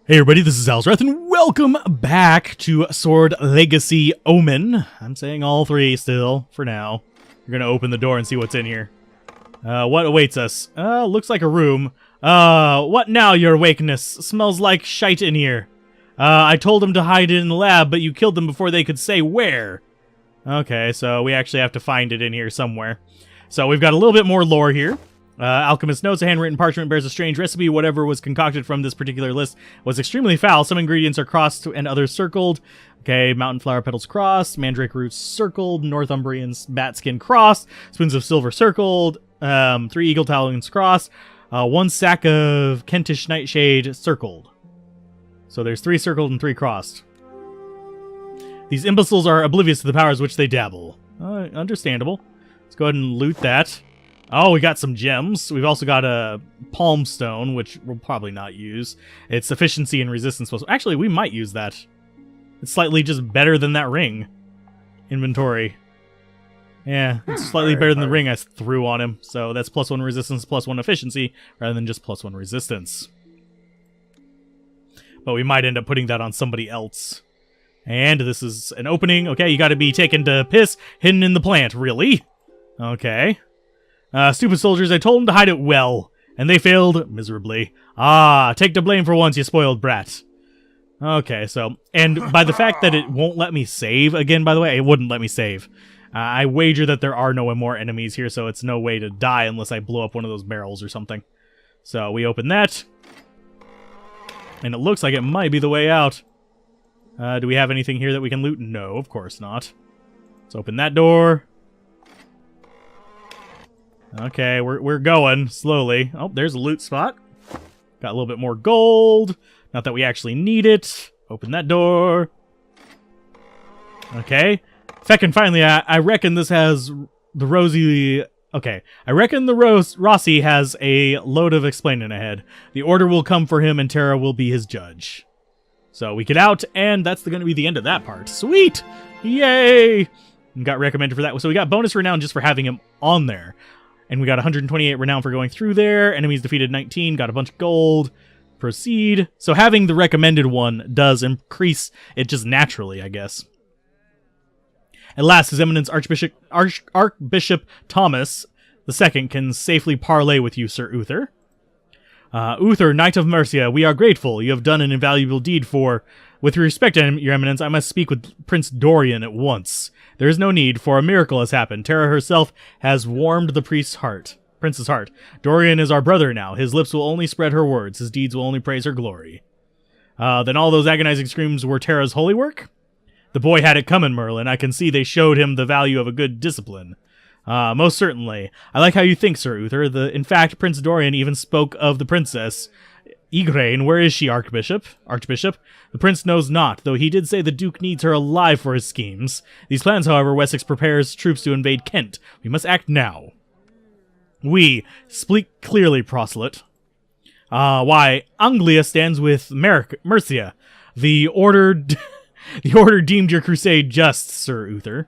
Hey everybody, this is Alzorath, and welcome back to Sword Legacy Omen. I'm saying all three still, for now. We're gonna open the door and see what's in here. What awaits us? Looks like a room. What now, your wakeness? Smells like shite in here. I told them to hide it in the lab, but you killed them before they could say where. Okay, so we actually have to find it in here somewhere. So we've got a little bit more lore here. Alchemist notes, a handwritten parchment bears a strange recipe. Whatever was concocted from this particular list was extremely foul. Some ingredients are crossed and others circled. Okay, mountain flower petals crossed, mandrake roots circled, Northumbrian bat skin crossed, spoons of silver circled, 3 eagle talons crossed, 1 sack of Kentish nightshade circled. So there's 3 circled and 3 crossed. These imbeciles are oblivious to the powers which they dabble. Understandable. Let's go ahead and loot that. Oh, we got some gems. We've also got a palm stone, which we'll probably not use. It's efficiency and resistance. Actually, we might use that. It's slightly just better than that ring. Inventory. Yeah, it's slightly better than the ring I threw on him. So that's +1 resistance, +1 efficiency, rather than just +1 resistance. But we might end up putting that on somebody else. And this is an opening. Okay, you gotta be taken to piss, hidden in the plant. Really? Okay. Stupid soldiers, I told them to hide it well, and they failed miserably. Take the blame for once, you spoiled brat. Okay, so, and by the fact that it won't let me save, again, by the way, it wouldn't let me save. I wager that there are no more enemies here, so it's no way to die unless I blow up one of those barrels or something. So, we open that, and it looks like it might be the way out. Do we have anything here that we can loot? No, of course not. Let's open that door. Okay, we're going slowly. Oh, there's a loot spot. Got a little bit more gold. Not that we actually need it. Open that door. Okay. Feckin' finally, I reckon this has the Rosie... Okay, I reckon the Rossi has a load of explaining ahead. The order will come for him and Terra will be his judge. So we get out, and that's going to be the end of that part. Sweet! Yay! Got recommended for that. So we got bonus renown just for having him on there. And we got 128 renown for going through there. Enemies defeated 19. Got a bunch of gold. Proceed. So having the recommended one does increase it just naturally, I guess. At last, His Eminence Archbishop Thomas II can safely parley with you, Sir Uther. Uther, Knight of Mercia, we are grateful. You have done an invaluable deed for... With respect, Your Eminence, I must speak with Prince Dorian at once. There is no need, for a miracle has happened. Terra herself has warmed the prince's heart. Dorian is our brother now. His lips will only spread her words. His deeds will only praise her glory. Then all those agonizing screams were Terra's holy work? The boy had it coming, Merlin. I can see they showed him the value of a good discipline. Most certainly. I like how you think, Sir Uther. In fact, Prince Dorian even spoke of the princess. Igraine, where is she, Archbishop? The prince knows not, though he did say the Duke needs her alive for his schemes. These plans, however, Wessex prepares troops to invade Kent. We must act now. We speak clearly, proselyte. Why, Anglia stands with Mercia. The order deemed your crusade just, Sir Uther.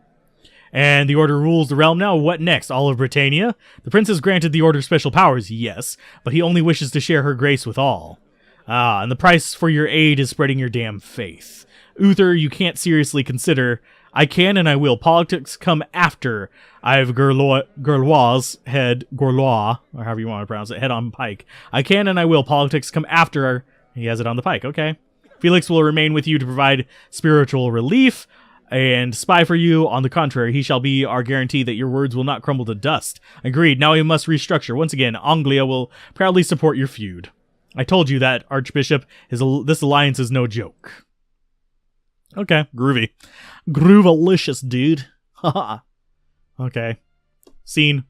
And the Order rules the realm now. What next? All of Britannia? The prince has granted the Order special powers, yes, but he only wishes to share her grace with all. And the price for your aid is spreading your damn faith. Uther, you can't seriously consider... I can and I will. Politics come after I've Gorlois' head, Gorlois, or however you want to pronounce it, head on pike. I can and I will. Politics come after... He has it on the pike, okay. Felix will remain with you to provide spiritual relief... and spy for you. On the contrary, he shall be our guarantee that your words will not crumble to dust. Agreed. Now we must restructure. Once again, Anglia will proudly support your feud. I told you that, Archbishop. This alliance is no joke. Okay, groovy. Groovalicious, dude. Haha. Okay. Scene.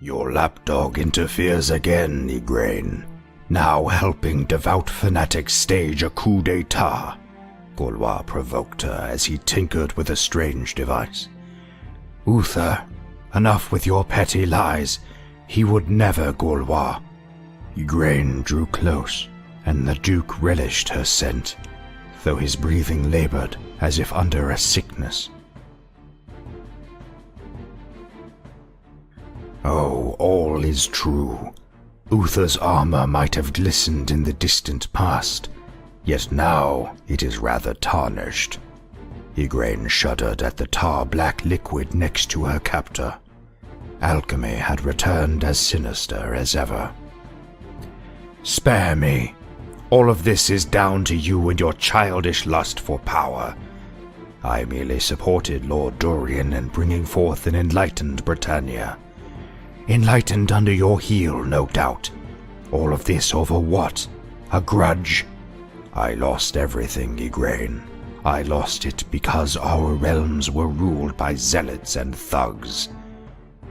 Your lapdog interferes again, Igraine, now helping devout fanatics stage a coup d'etat. Gorlois provoked her as he tinkered with a strange device. Uther, enough with your petty lies. He would never, Gorlois. Igraine drew close, and the Duke relished her scent, though his breathing labored as if under a sickness. Oh, all is true. Uther's armor might have glistened in the distant past, yet now it is rather tarnished. Igraine shuddered at the tar-black liquid next to her captor. Alchemy had returned as sinister as ever. Spare me. All of this is down to you and your childish lust for power. I merely supported Lord Dorian in bringing forth an enlightened Britannia. Enlightened under your heel, no doubt. All of this over what? A grudge? I lost everything, Igraine. I lost it because our realms were ruled by zealots and thugs.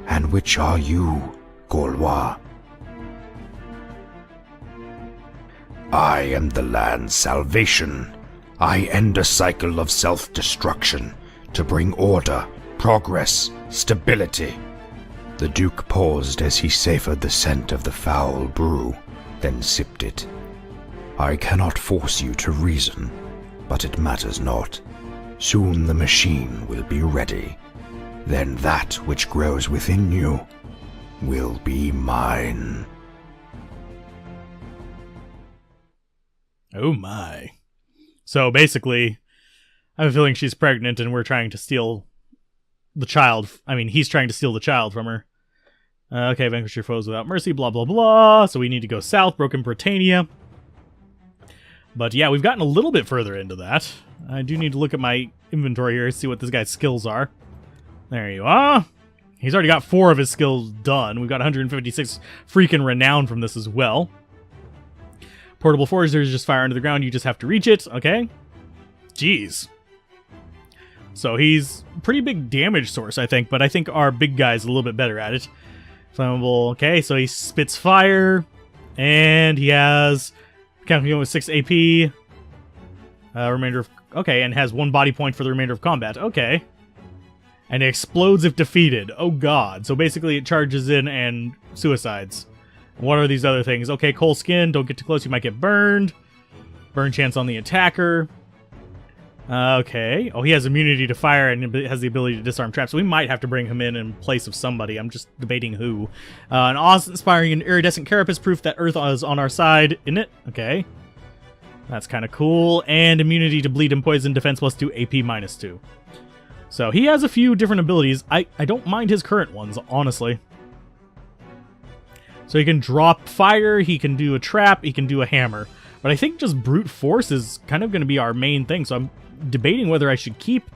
And which are you, Gaulois? I am the land's salvation. I end a cycle of self-destruction to bring order, progress, stability. The Duke paused as he savored the scent of the foul brew, then sipped it. I cannot force you to reason, but it matters not. Soon the machine will be ready. Then that which grows within you will be mine. Oh my. So basically, I have a feeling she's pregnant and we're trying to steal the child. I mean, he's trying to steal the child from her. Okay, vanquish your foes without mercy, blah, blah, blah. So we need to go south, Broken Britannia. But yeah, we've gotten a little bit further into that. I do need to look at my inventory here, see what this guy's skills are. There you are. He's already got 4 of his skills done. We've got 156 freaking renown from this as well. Portable forgers just fire into the ground. You just have to reach it. Okay. Jeez. So he's a pretty big damage source, I think. But I think our big guy's a little bit better at it. Flammable. Okay, so he spits fire. And he has... counting with 6 AP. Remainder of... okay, and has 1 body point for the remainder of combat. Okay. And it explodes if defeated. Oh god. So basically it charges in and suicides. What are these other things? Okay, coal skin. Don't get too close. You might get burned. Burn chance on the attacker. Okay. Oh, he has immunity to fire and has the ability to disarm traps. So we might have to bring him in place of somebody. I'm just debating who. An awe-inspiring and iridescent carapace, proof that Earth is on our side. Isn't it? Okay. That's kind of cool. And immunity to bleed and poison, defense plus 2, AP minus 2. So he has a few different abilities. I don't mind his current ones, honestly. So he can drop fire, he can do a trap, he can do a hammer. But I think just brute force is kind of going to be our main thing. So I'm debating whether I should keep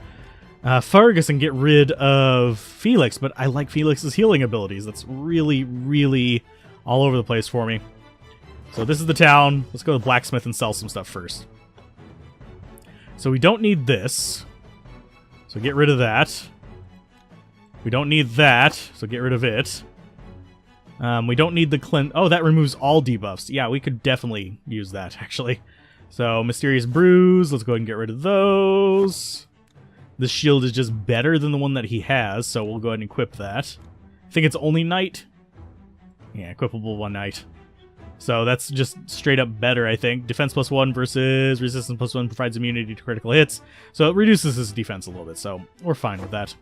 Fergus and get rid of Felix. But I like Felix's healing abilities. That's really, really all over the place for me. So this is the town. Let's go to the blacksmith and sell some stuff first. So we don't need this. So get rid of that. We don't need that, so get rid of it. We don't need the cleanse. Oh, that removes all debuffs. Yeah, we could definitely use that, actually. So, Mysterious Bruise. Let's go ahead and get rid of those. This shield is just better than the one that he has, so we'll go ahead and equip that. I think it's only night. Yeah, equipable 1 night. So that's just straight up better, I think. Defense plus 1 versus resistance plus 1 provides immunity to critical hits. So it reduces his defense a little bit, so we're fine with that.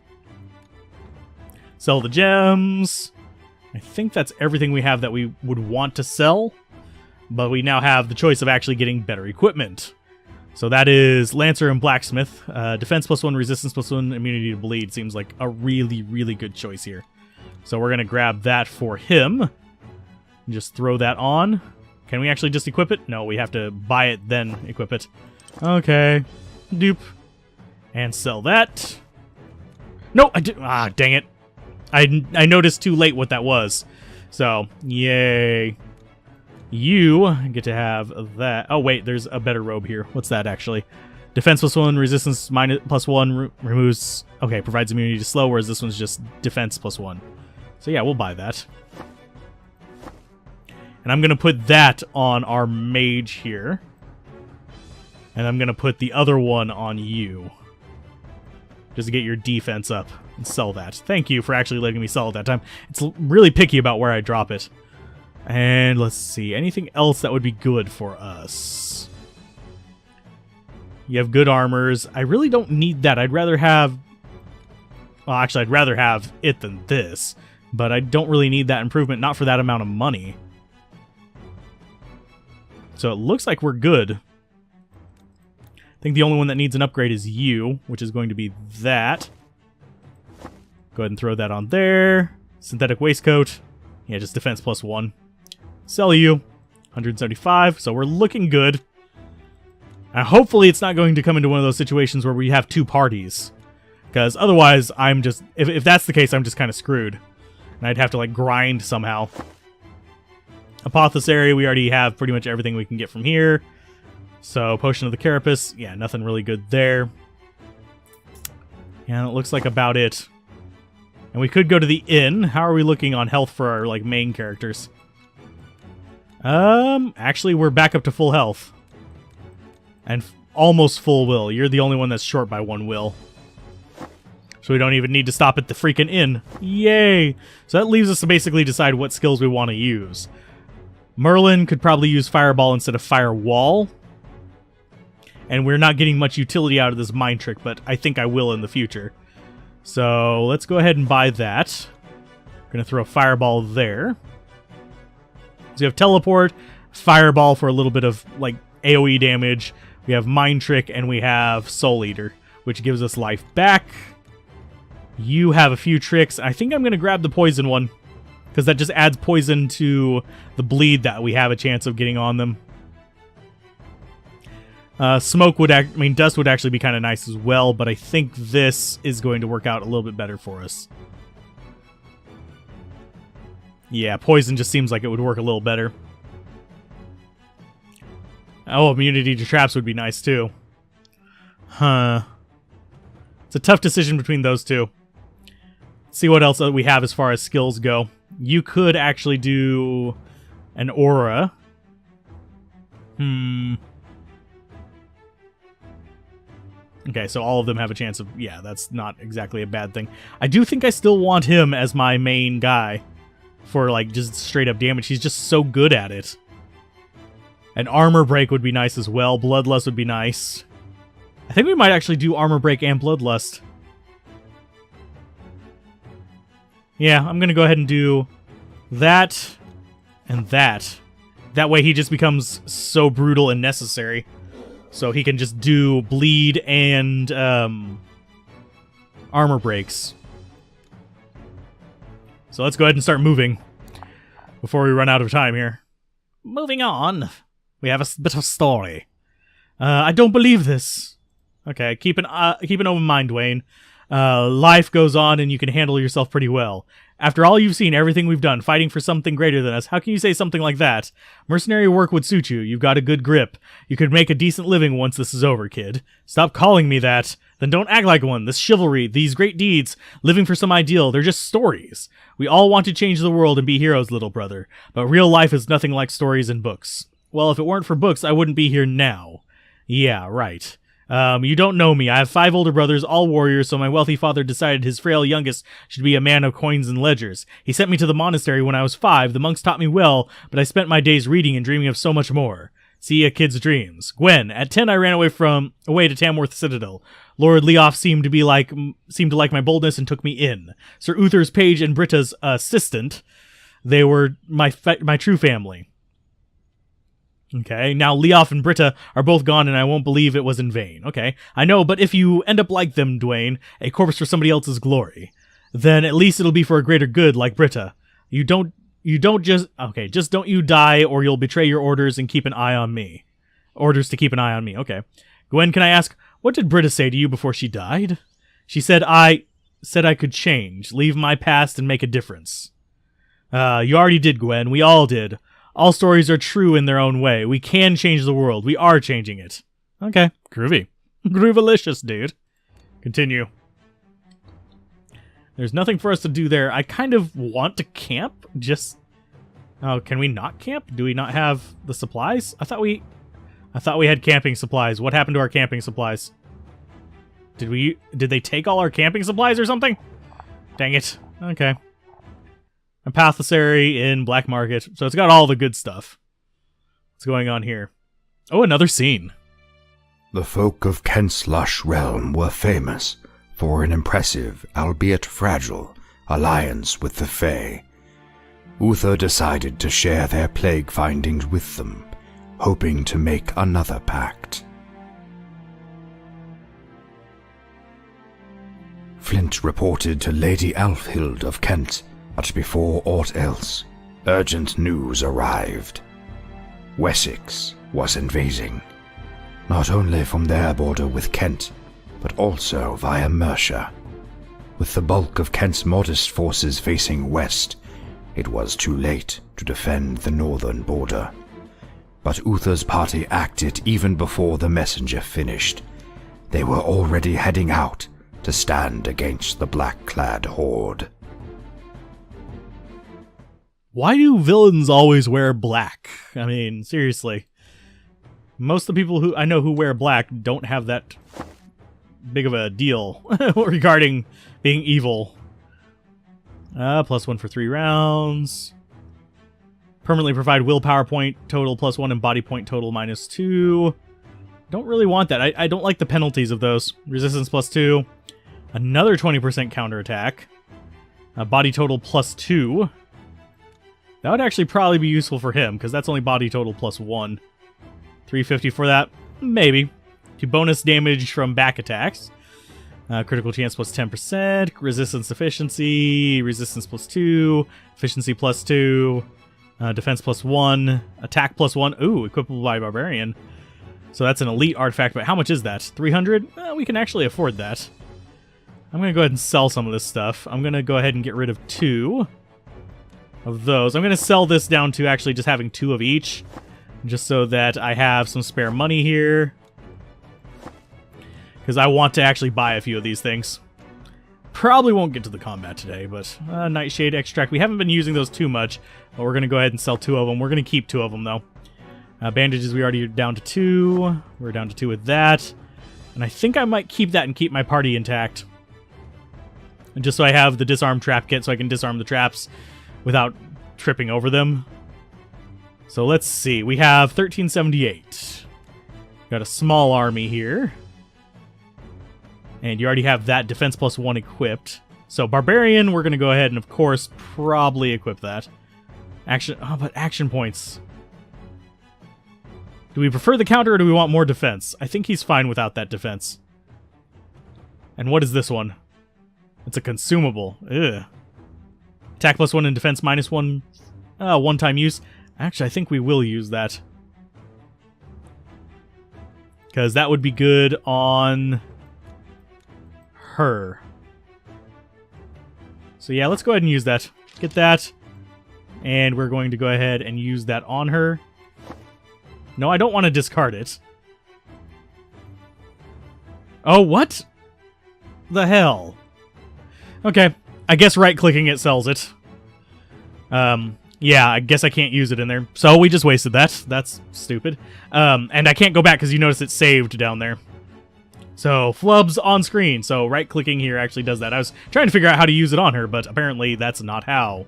Sell the gems. I think that's everything we have that we would want to sell. But we now have the choice of actually getting better equipment. So that is Lancer and Blacksmith. Defense plus 1, resistance plus 1, immunity to bleed. Seems like a really, really good choice here. So we're going to grab that for him. Just throw that on. Can we actually just equip it? No, we have to buy it, then equip it. Okay. Dupe. And sell that. No, I did. Ah, dang it. I noticed too late what that was. So, yay. You get to have that. Oh, wait, there's a better robe here. What's that, actually? Defense plus 1, resistance minus plus 1, removes... okay, provides immunity to slow, whereas this one's just defense plus 1. So yeah, we'll buy that. And I'm going to put that on our mage here. And I'm going to put the other one on you. Just to get your defense up and sell that. Thank you for actually letting me sell it that time. It's really picky about where I drop it. And let's see. Anything else that would be good for us? You have good armors. I really don't need that. I'd rather have... well, actually, I'd rather have it than this. But I don't really need that improvement, not for that amount of money. So it looks like we're good. I think the only one that needs an upgrade is you, which is going to be that. Go ahead and throw that on there. Synthetic waistcoat. Yeah, just defense +1. Sell you. 175, so we're looking good. And hopefully it's not going to come into one of those situations where we have two parties. Because otherwise, I'm just... If that's the case, I'm just kind of screwed. And I'd have to, like, grind somehow. Apothecary, we already have pretty much everything we can get from here. So, Potion of the Carapace, yeah, nothing really good there. And it looks like about it. And we could go to the inn. How are we looking on health for our, like, main characters? Actually, we're back up to full health. And almost full will. You're the only one that's short by 1 will. So we don't even need to stop at the freaking inn. Yay! So that leaves us to basically decide what skills we want to use. Merlin could probably use Fireball instead of Firewall. And we're not getting much utility out of this mind trick, but I think I will in the future. So let's go ahead and buy that. Gonna throw Fireball there. So you have Teleport, Fireball for a little bit of like AoE damage. We have Mind Trick, and we have Soul Eater, which gives us life back. You have a few tricks. I think I'm going to grab the poison one, because that just adds poison to the bleed that we have a chance of getting on them. Smoke would dust would actually be kind of nice as well, but I think this is going to work out a little bit better for us. Yeah, poison just seems like it would work a little better. Oh, immunity to traps would be nice too. Huh. It's a tough decision between those two. Let's see what else we have as far as skills go. You could actually do an aura. Okay, so all of them have a chance of... Yeah, that's not exactly a bad thing. I do think I still want him as my main guy for, like, just straight up damage. He's just so good at it. An armor break would be nice as well. Bloodlust would be nice. I think we might actually do armor break and bloodlust. Yeah, I'm going to go ahead and do that and that. That way he just becomes so brutal and necessary. So he can just do bleed and armor breaks. So let's go ahead and start moving before we run out of time here. Moving on. We have a bit of story. I don't believe this. Okay, keep an open mind, Dwayne. Life goes on and you can handle yourself pretty well. After all you've seen, everything we've done, fighting for something greater than us, how can you say something like that? Mercenary work would suit you. You've got a good grip. You could make a decent living once this is over, kid. Stop calling me that. Then don't act like one. This chivalry, these great deeds, living for some ideal, they're just stories. We all want to change the world and be heroes, little brother. But real life is nothing like stories and books. Well, if it weren't for books, I wouldn't be here now. Yeah, right. You don't know me. I have 5 older brothers, all warriors, so my wealthy father decided his frail youngest should be a man of coins and ledgers. He sent me to the monastery when I was 5. The monks taught me well, but I spent my days reading and dreaming of so much more. See, a kid's dreams. Gwen, at 10 I ran away to Tamworth Citadel. Lord Leof seemed to like my boldness and took me in. Sir Uther's page and Britta's assistant, they were my true family. Okay, now Leof and Britta are both gone and I won't believe it was in vain. Okay, I know, but if you end up like them, Dwayne, a corpse for somebody else's glory, then at least it'll be for a greater good like Britta. Just don't you die or you'll betray your orders and keep an eye on me. Orders to keep an eye on me, okay. Gwen, can I ask, what did Britta say to you before she died? She said I could change, leave my past and make a difference. You already did, Gwen, we all did. All stories are true in their own way. We can change the world. We are changing it. Okay. Groovy. Groovalicious, dude. Continue. There's nothing for us to do there. I kind of want to camp. Oh, can we not camp? Do we not have the supplies? I thought we had camping supplies. What happened to our camping supplies? Did they take all our camping supplies or something? Dang it. Okay. Apothecary in Black Market. So it's got all the good stuff. What's going on here? Oh, another scene. The folk of Kent's lush realm were famous for an impressive, albeit fragile, alliance with the Fae. Uther decided to share their plague findings with them, hoping to make another pact. Flint reported to Lady Alfhild of Kent, but before aught else, urgent news arrived. Wessex was invading, not only from their border with Kent, but also via Mercia. With the bulk of Kent's modest forces facing west, it was too late to defend the northern border. But Uther's party acted even before the messenger finished. They were already heading out to stand against the black-clad horde. Why do villains always wear black? I mean, seriously. Most of the people who I know who wear black don't have that big of a deal regarding being evil. +1 for 3 rounds. Permanently provide willpower point total +1 and body point total -2. Don't really want that. I don't like the penalties of those. Resistance +2. Another 20% counterattack. Body total +2. That would actually probably be useful for him, because that's only body total +1. 350 for that? Maybe. To bonus damage from back attacks. Critical chance +10%. Resistance efficiency. Resistance +2. Efficiency +2. Defense +1. Attack +1. Ooh, equipable by Barbarian. So that's an elite artifact, but how much is that? 300? We can actually afford that. I'm going to go ahead and sell some of this stuff. I'm going to go ahead and get rid of 2 of those. I'm going to sell this down to actually just having 2 of each, just so that I have some spare money here, because I want to actually buy a few of these things. Probably won't get to the combat today, but Nightshade Extract. We haven't been using those too much, but we're going to go ahead and sell 2 of them. We're going to keep 2 of them, though. Bandages, we already are down to 2. We're down to 2 with that. And I think I might keep that and keep my party intact. And just so I have the disarm trap kit so I can disarm the traps without tripping over them. So let's see. We have 1378. Got a small army here. And you already have that defense +1 equipped. So Barbarian, we're going to go ahead and, of course, probably equip that. Action. Oh, but action points. Do we prefer the counter or do we want more defense? I think he's fine without that defense. And what is this one? It's a consumable. Ugh. Attack +1 and defense -1. One-time use. Actually, I think we will use that. Because that would be good on her. So yeah, let's go ahead and use that. Get that. And we're going to go ahead and use that on her. No, I don't want to discard it. Oh, what the hell? Okay, I guess right-clicking it sells it. Yeah, I guess I can't use it in there. So we just wasted that. That's stupid. And I can't go back because you notice it's saved down there. So, flubs on screen. So right-clicking here actually does that. I was trying to figure out how to use it on her, but apparently that's not how.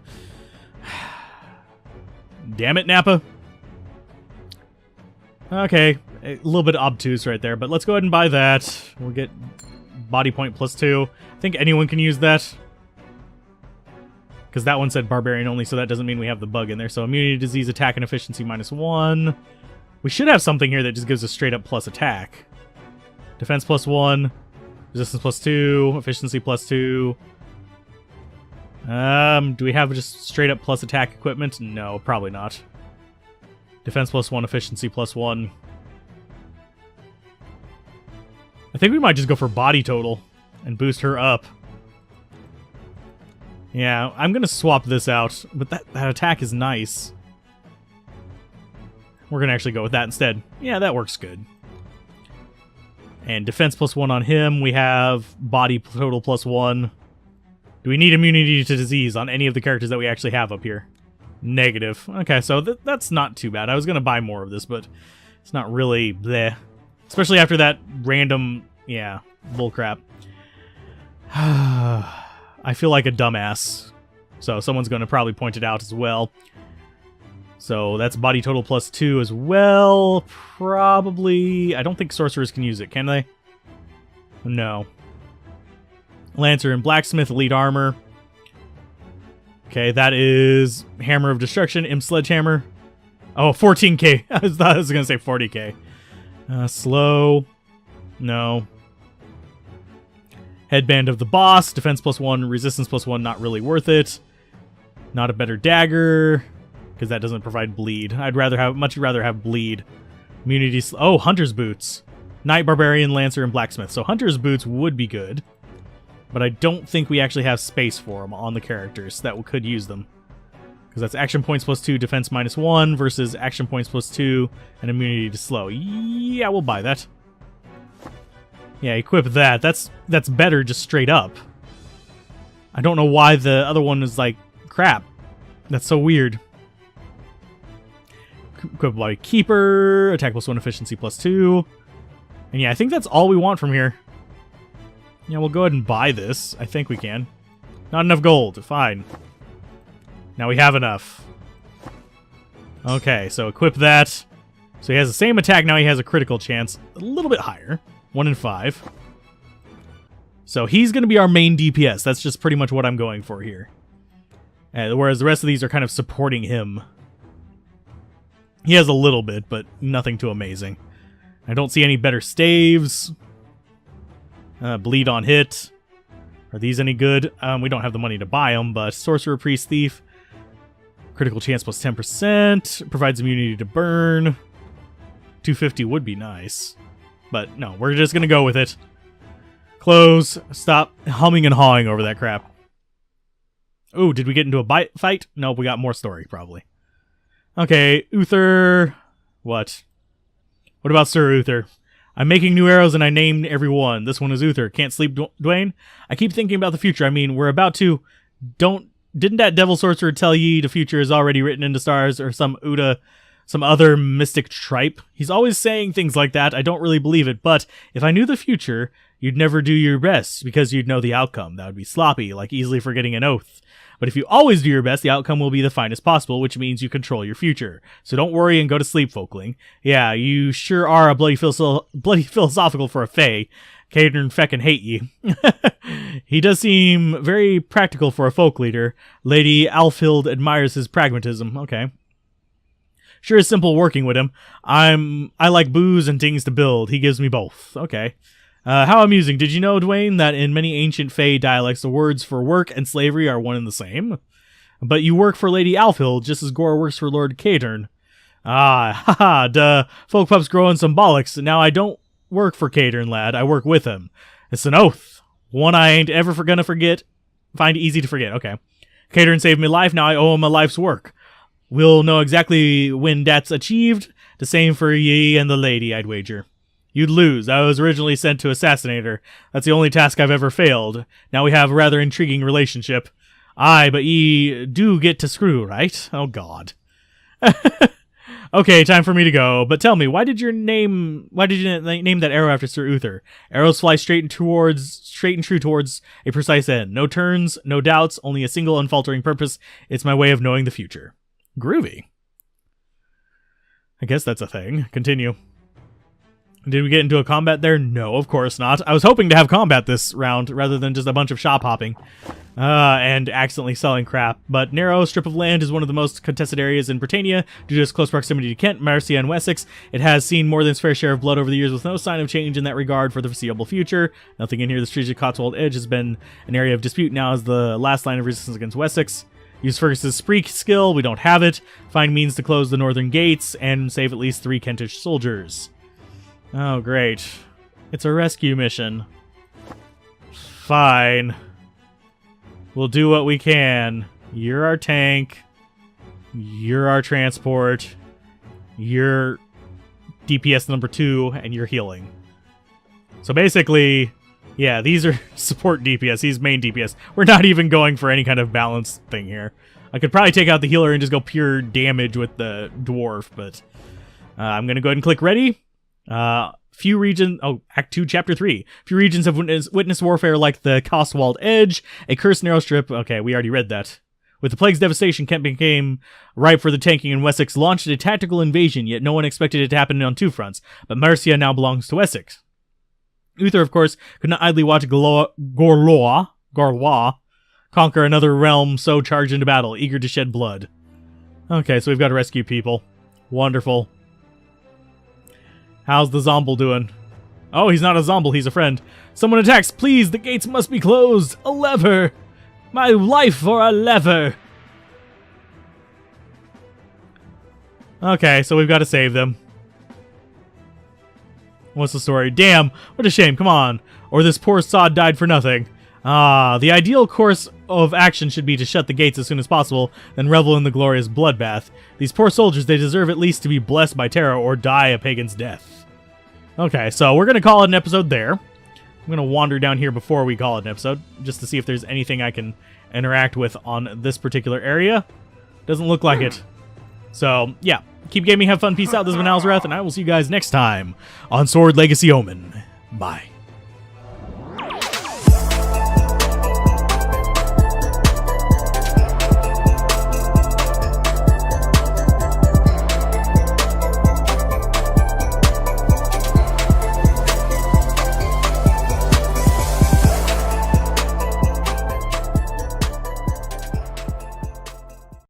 Damn it, Nappa. Okay, a little bit obtuse right there, but let's go ahead and buy that. We'll get body point +2. I think anyone can use that. Because that one said Barbarian only, so that doesn't mean we have the bug in there. So immunity, disease, attack, and efficiency -1. We should have something here that just gives us straight up plus attack. Defense +1. Resistance +2. Efficiency +2. Do we have just straight up plus attack equipment? No, probably not. Defense +1, efficiency +1. I think we might just go for body total and boost her up. Yeah, I'm going to swap this out, but that attack is nice. We're going to actually go with that instead. Yeah, that works good. And defense +1 on him. We have body total +1. Do we need immunity to disease on any of the characters that we actually have up here? Negative. Okay, so that's not too bad. I was going to buy more of this, but it's not really bleh. Especially after that random, yeah, bullcrap. I feel like a dumbass. So someone's going to probably point it out as well. So that's body total +2 as well. Probably. I don't think sorcerers can use it, can they? No. Lancer and Blacksmith, elite armor. Okay, that is Hammer of Destruction, Imp Sledgehammer. Oh, 14k. I was going to say 40k. Slow. No. Headband of the Boss, defense +1, resistance +1, not really worth it. Not a better dagger, because that doesn't provide bleed. I'd much rather have bleed. Immunity. Oh, Hunter's Boots. Knight, Barbarian, Lancer, and Blacksmith. So Hunter's Boots would be good, but I don't think we actually have space for them on the characters that could use them. Because that's action points +2, defense -1 versus action points +2 and immunity to slow. Yeah, we'll buy that. Yeah, equip that. That's better just straight up. I don't know why the other one is like crap. That's so weird. Equip by Keeper, attack +1, efficiency +2. And yeah, I think that's all we want from here. Yeah, we'll go ahead and buy this. I think we can. Not enough gold. Fine. Now we have enough. Okay, so equip that. So he has the same attack, now he has a critical chance. A little bit higher. 1 in 5. So he's going to be our main DPS. That's just pretty much what I'm going for here. Whereas the rest of these are kind of supporting him. He has a little bit, but nothing too amazing. I don't see any better staves. Bleed on hit. Are these any good? We don't have the money to buy them, but Sorcerer, Priest, Thief. Critical chance +10%. Provides immunity to burn. 250 would be nice. But no, we're just going to go with it. Close. Stop humming and hawing over that crap. Oh, did we get into a fight? Nope, we got more story, probably. Okay, Uther. What? What about Sir Uther? I'm making new arrows and I named every one. This one is Uther. Can't sleep, Dwayne? I keep thinking about the future. I mean, we're about to... Didn't that devil sorcerer tell ye the future is already written into stars or some other mystic tripe? He's always saying things like that. I don't really believe it, but if I knew the future, you'd never do your best because you'd know the outcome. That would be sloppy, like easily forgetting an oath. But if you always do your best, the outcome will be the finest possible, which means you control your future. So don't worry and go to sleep, Folkling. Yeah, you sure are a bloody philosophical for a fae. Caden feckin' hate ye. He does seem very practical for a folk leader. Lady Alfild admires his pragmatism. Okay. Sure is simple working with him. I like booze and things to build. He gives me both. Okay. How amusing. Did you know, Dwayne, that in many ancient Fey dialects, the words for work and slavery are one and the same? But you work for Lady Alfild, just as Gore works for Lord Cadern. Ah, haha, duh. Folk pup's growing some bollocks. Now I don't work for Cadern, lad. I work with him. It's an oath. One I ain't ever gonna forget. Find easy to forget. Okay. Cadern saved me life. Now I owe him a life's work. We'll know exactly when that's achieved. The same for ye and the lady, I'd wager. You'd lose. I was originally sent to assassinate her. That's the only task I've ever failed. Now we have a rather intriguing relationship. Aye, but ye do get to screw, right? Oh, God. Okay, time for me to go. But tell me, why did you name that arrow after Sir Uther? Arrows fly straight and true towards a precise end. No turns, no doubts, only a single unfaltering purpose. It's my way of knowing the future. Groovy. I guess that's a thing. Continue. Did we get into a combat there? No, of course not. I was hoping to have combat this round rather than just a bunch of shop hopping and accidentally selling crap. But narrow strip of land is one of the most contested areas in Britannia due to its close proximity to Kent, Mercia, and Wessex. It has seen more than its fair share of blood over the years with no sign of change in that regard for the foreseeable future. Nothing in here. The strategic Cotswold Edge has been an area of dispute now as the last line of resistance against Wessex. Use Fergus's spree skill. We don't have it. Find means to close the northern gates and save at least 3 Kentish soldiers. Oh, great. It's a rescue mission. Fine. We'll do what we can. You're our tank. You're our transport. You're DPS number 2, and you're healing. So basically, yeah, these are support DPS. He's main DPS. We're not even going for any kind of balanced thing here. I could probably take out the healer and just go pure damage with the dwarf, but I'm going to go ahead and click ready. Few regions... Oh, Act 2, Chapter 3. Few regions have witnessed warfare like the Cotswold Edge, a cursed narrow strip... Okay, we already read that. With the plague's devastation, Kent became ripe for the tanking, and Wessex launched a tactical invasion, yet no one expected it to happen on 2 fronts. But Mercia now belongs to Wessex. Uther, of course, could not idly watch Gorlois Conquer another realm, so charge into battle, eager to shed blood. Okay, so we've got to rescue people. Wonderful. How's the Zomble doing? Oh, he's not a Zomble, he's a friend. Someone attacks, please, the gates must be closed. A lever. My life for a lever. Okay, so we've got to save them. What's the story? Damn, what a shame, come on. Or this poor sod died for nothing. Ah, the ideal course of action should be to shut the gates as soon as possible, then revel in the glorious bloodbath. These poor soldiers, they deserve at least to be blessed by Terra or die a pagan's death. Okay, so we're going to call it an episode there. I'm going to wander down here before we call it an episode, just to see if there's anything I can interact with on this particular area. Doesn't look like it. So, yeah. Keep gaming, have fun, peace out. This has been Alzorath, and I will see you guys next time on Sword Legacy Omen. Bye.